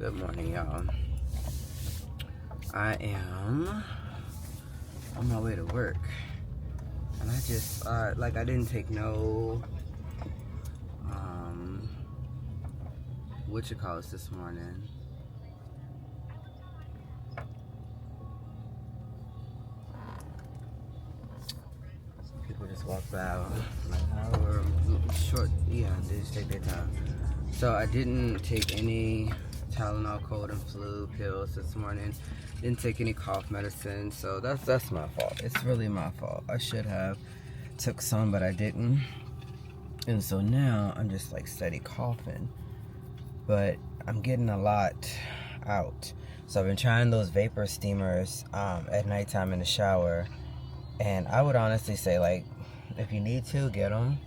Good morning, y'all. I am on my way to work, and I just I didn't take no this morning. Some people just walked by like hour short. Yeah, they just take their time. So I didn't take any Tylenol cold and flu pills this morning. Didn't take any cough medicine, so that's my fault. It's really my fault. I should have took some, but I didn't. And so now I'm just like steady coughing, but I'm getting a lot out. So I've been trying those vapor steamers at nighttime in the shower, and I would honestly say, like, if you need to, get them.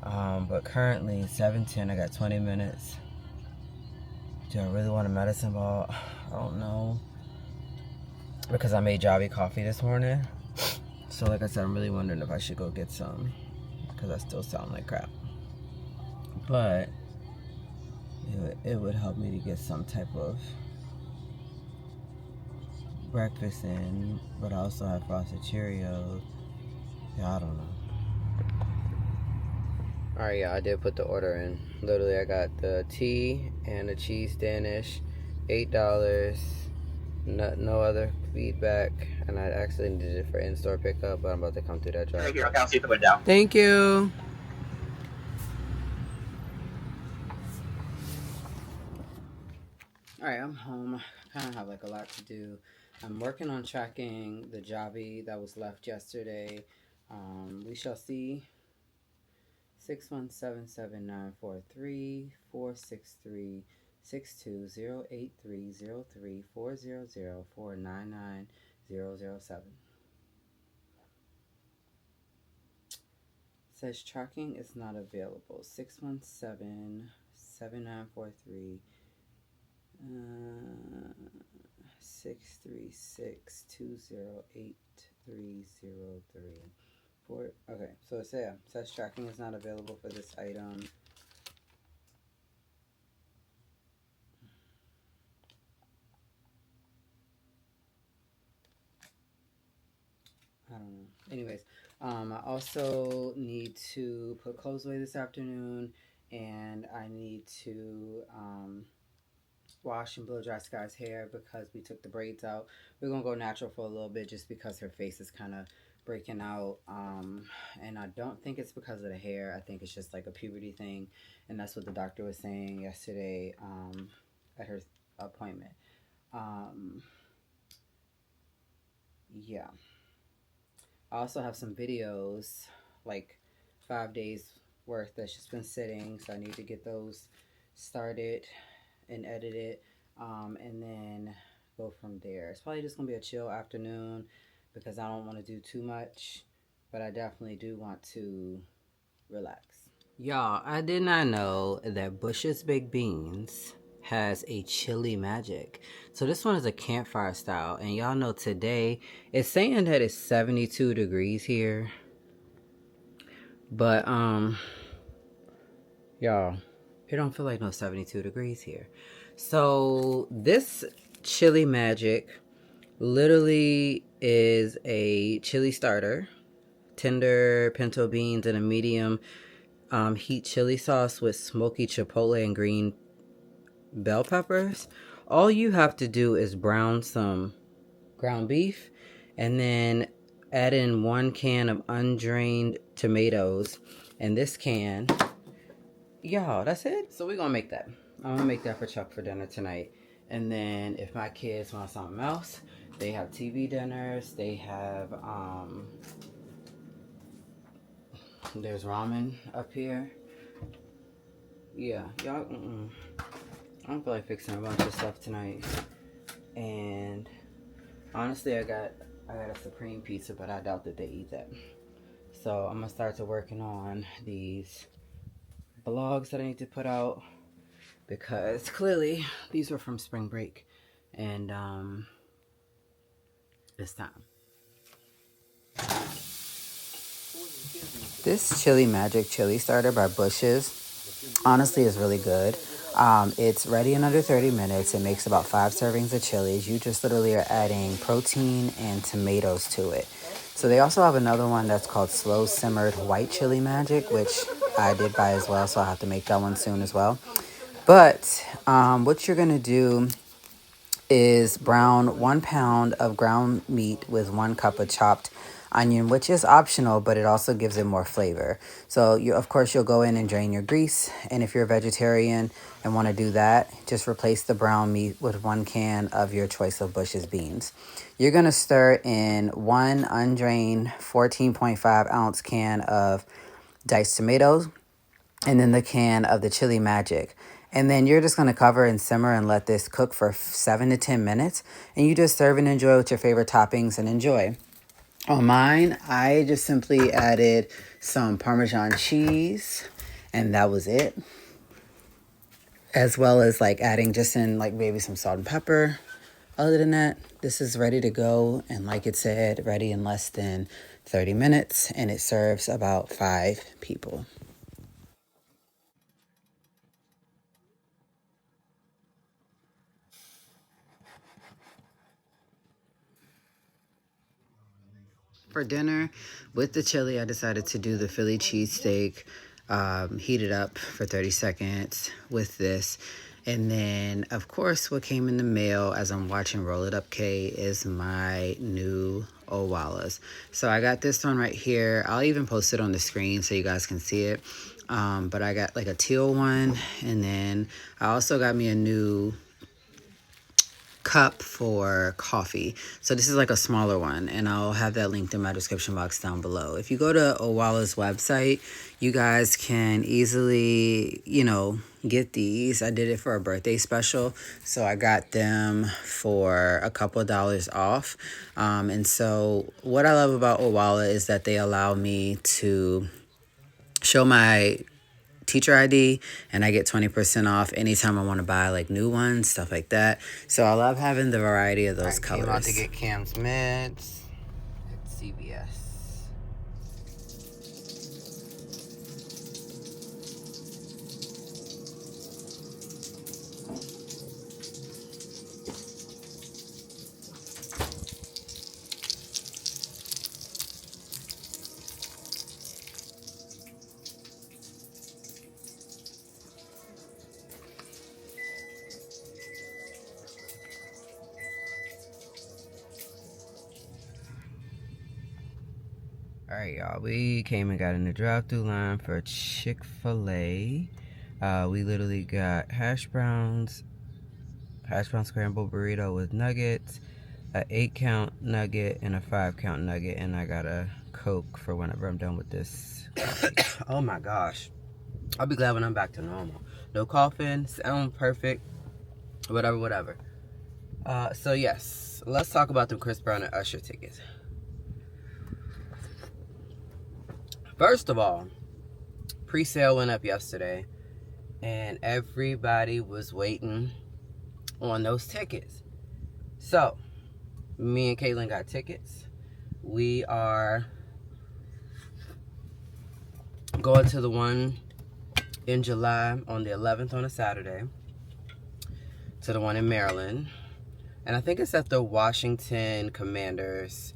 But currently 7:10, I got 20 minutes. Do I really want a medicine ball? I don't know, because I made Java coffee this morning. So like I said, I'm really wondering if I should go get some, because I still sound like crap. But it would help me to get some type of breakfast in, but I also have frosted Cheerios. Yeah, I don't know. Alright, yeah, I did put the order in. Literally, I got the tea and the cheese Danish, $8. No other feedback, and I actually did it for in-store pickup, but I'm about to come through that drive. Thank you. I'll see the window. Thank you. Alright, I'm home. I kind of have like a lot to do. I'm working on tracking the Java that was left yesterday. We shall see. 617-743-463-620-8303-400-499-007. Says tracking is not available. 617-7943 636-208-303. Okay, so it says tracking is not available for this item. I don't know. Anyways, I also need to put clothes away this afternoon, and I need to wash and blow dry Sky's hair because we took the braids out. We're gonna go natural for a little bit just because her face is kind of breaking out, and I don't think it's because of the hair. I think it's just like a puberty thing, and that's what the doctor was saying yesterday at her appointment. Yeah, I also have some videos, like 5 days worth, that's just been sitting, so I need to get those started and edited, and then go from there. It's probably just gonna be a chill afternoon because I don't want to do too much, but I definitely do want to relax. Y'all, I did not know that Bush's Baked Beans has a chili magic. So this one is a campfire style, and y'all know today it's saying that it's 72 degrees here, but y'all, it don't feel like no 72 degrees here. So this chili magic literally is a chili starter, tender pinto beans, and a medium heat chili sauce with smoky chipotle and green bell peppers. All you have to do is brown some ground beef and then add in 1 can of undrained tomatoes. And this can, y'all, that's it. So we're gonna make that. I'm gonna make that for Chuck for dinner tonight. And then if my kids want something else, they have TV dinners. They have there's ramen up here. Yeah, y'all. I don't feel like fixing a bunch of stuff tonight. And honestly, I got a supreme pizza, but I doubt that they eat that. So I'm gonna start to working on these vlogs that I need to put out, because clearly these were from spring break, and it's time. This Chili Magic chili starter by Bush's Honestly, it's really good. It's ready in under 30 minutes. It makes about 5 servings of chilies. You just literally are adding protein and tomatoes to it. So they also have another one that's called slow simmered white chili magic, which I did buy as well. So I'll have to make that one soon as well. But what you're going to do is brown 1 pound of ground meat with 1 cup of chopped onion, which is optional, but it also gives it more flavor. So you, of course, you'll go in and drain your grease. And if you're a vegetarian and want to do that, just replace the brown meat with 1 can of your choice of Bush's beans. You're going to stir in 1 undrained 14.5 ounce can of diced tomatoes, and then the can of the chili magic. And then you're just going to cover and simmer and let this cook for 7 to 10 minutes. And you just serve and enjoy with your favorite toppings and enjoy. On mine, I just simply added some Parmesan cheese, and that was it. As well as like adding just in like maybe some salt and pepper. Other than that, this is ready to go. And like it said, ready in less than 30 minutes. And it serves about 5 people. For dinner, with the chili, I decided to do the Philly cheesesteak, heat it up for 30 seconds with this. And then, of course, what came in the mail as I'm watching Roll It Up K is my new Owalas. So I got this one right here. I'll even post it on the screen so you guys can see it. But I got like a teal one. And then I also got me a new cup for coffee. So this is like a smaller one, and I'll have that linked in my description box down below. If you go to Owala's website, you guys can easily, get these. I did it for a birthday special, so I got them for a couple dollars off. And so what I love about Owala is that they allow me to show my teacher ID, and I get 20% off anytime I want to buy like new ones, stuff like that. So I love having the variety of those colors. Came out to get Cam's meds at CVS. Alright, y'all. We came and got in the drive-thru line for Chick-fil-A. We literally got hash brown scrambled burrito with nuggets, an 8-count nugget, and a 5-count nugget. And I got a Coke for whenever I'm done with this. Oh my gosh. I'll be glad when I'm back to normal. No coughing, sound perfect, whatever. So yes, let's talk about the Chris Brown and Usher tickets. First of all, pre-sale went up yesterday, and everybody was waiting on those tickets. So, me and Caitlin got tickets. We are going to the one in July on the 11th on a Saturday, to the one in Maryland, and I think it's at the Washington Commanders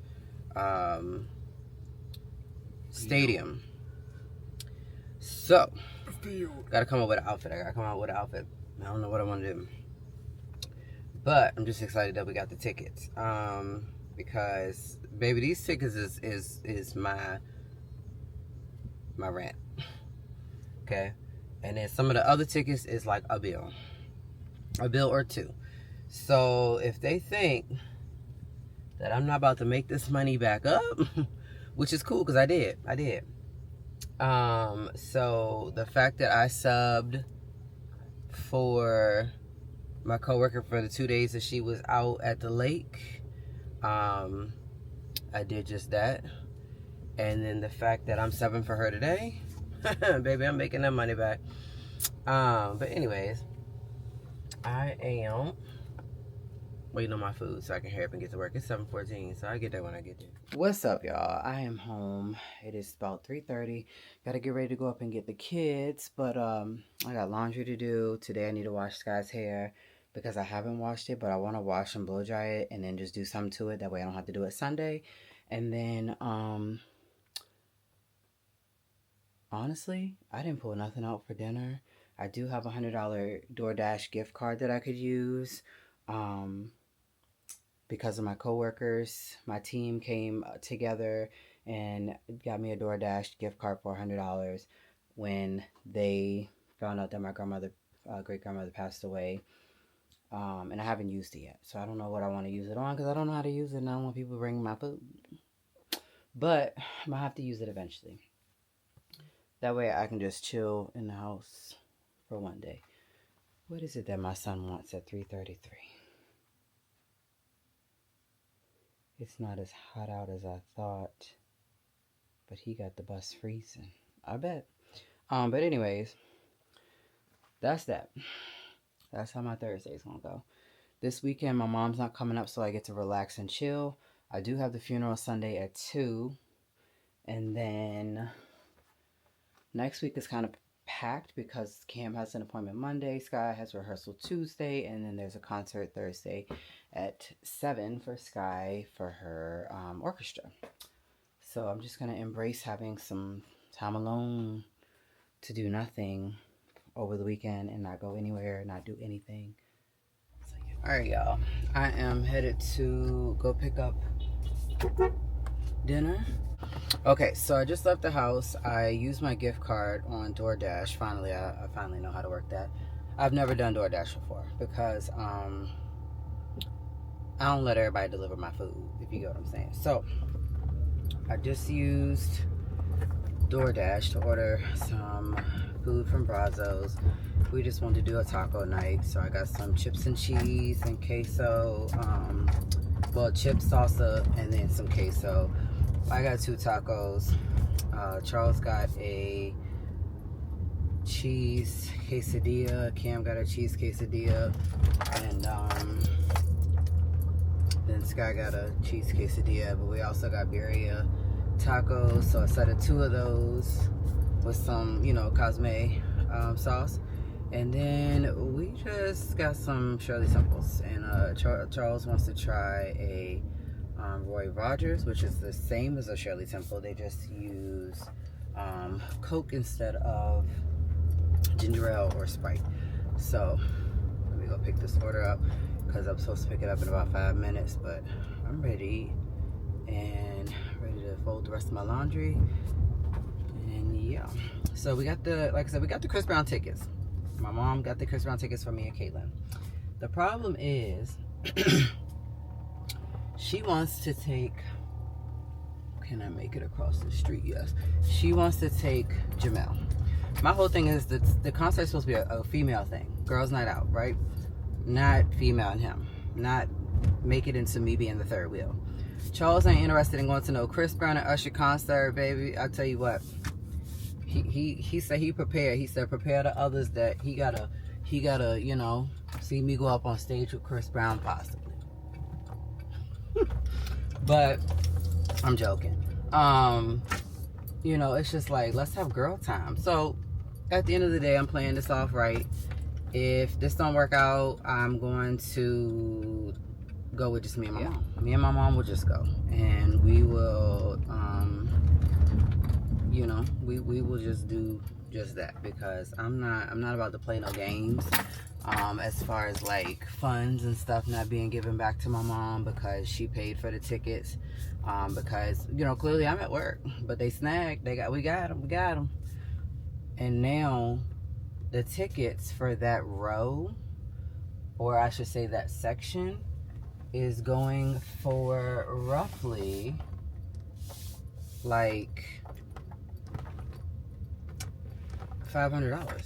stadium. So, gotta come up with an outfit. I don't know what I want to do, but I'm just excited that we got the tickets. Because baby, these tickets is my rent. Okay, and then some of the other tickets is like a bill or two. So if they think that I'm not about to make this money back up, which is cool because I did. So the fact that I subbed for my coworker for the 2 days that she was out at the lake, I did just that. And then the fact that I'm subbing for her today, baby, I'm making that money back. But anyways, I am waiting on my food so I can hurry up and get to work. It's 7:14, so I get there when I get there. What's up, y'all? I am home. It is about 3:30. Gotta get ready to go up and get the kids, but I got laundry to do. Today I need to wash Sky's hair because I haven't washed it, but I want to wash and blow dry it and then just do something to it. That way I don't have to do it Sunday. And then, honestly, I didn't pull nothing out for dinner. I do have a $100 DoorDash gift card that I could use. Because of my coworkers, my team came together and got me a DoorDash gift card for $100 when they found out that my grandmother, great-grandmother passed away. And I haven't used it yet. So I don't know what I want to use it on because I don't know how to use it and I don't want people bringing my food. But I'm going to have to use it eventually. That way I can just chill in the house for one day. What is it that my son wants at 3:33? It's not as hot out as I thought, but he got the bus freezing. I bet. But anyways, that's that. That's how my Thursday's gonna go. This weekend, my mom's not coming up, so I get to relax and chill. I do have the funeral Sunday at 2, and then next week is kind of packed because Cam has an appointment Monday, Sky has rehearsal Tuesday, and then there's a concert Thursday at 7 for Sky for her orchestra. So I'm just going to embrace having some time alone to do nothing over the weekend and not go anywhere, not do anything. So, yeah. All right, y'all. I am headed to go pick up dinner. Okay, so I just left the house. I used my gift card on DoorDash. Finally, I finally know how to work that. I've never done DoorDash before because I don't let everybody deliver my food, if you get what I'm saying. So I just used DoorDash to order some food from Brazos. We just wanted to do a taco night, so I got some chips and cheese and queso. Well, chips, salsa, and then some queso. I got 2 tacos. Charles got a cheese quesadilla. Cam got a cheese quesadilla. And then Sky got a cheese quesadilla. But we also got birria tacos. So a set of 2 of those with some, you know, Cosme sauce. And then we just got some Shirley Temples. And Charles wants to try a Roy Rogers, which is the same as a Shirley Temple. They just use Coke instead of ginger ale or Sprite. So let me go pick this order up because I'm supposed to pick it up in about 5 minutes, but I'm ready and ready to fold the rest of my laundry. And yeah, so we got the, like I said, we got the Chris Brown tickets. My mom got the Chris Brown tickets for me and Caitlin. The problem is she wants to take, can I make it across the street? Yes. She wants to take Jamel. My whole thing is that the concert is supposed to be a female thing. Girls' night out, right? Not female and him. Not make it into me being the third wheel. Charles ain't interested in going to no Chris Brown and Usher concert, baby. I'll tell you what. He said he prepared. He said prepare the others that he gotta, you know, see me go up on stage with Chris Brown possibly. But I'm joking. You know, it's just like, let's have girl time. So at the end of the day, I'm playing this off right. If this don't work out, I'm going to go with just me and my mom. Me and my mom will just go, and we will you know, we will just do just that, because I'm not about to play no games as far as like funds and stuff not being given back to my mom because she paid for the tickets, because, you know, clearly I'm at work, but they snagged, we got them, and now the tickets for that row, or I should say that section, is going for roughly like $500.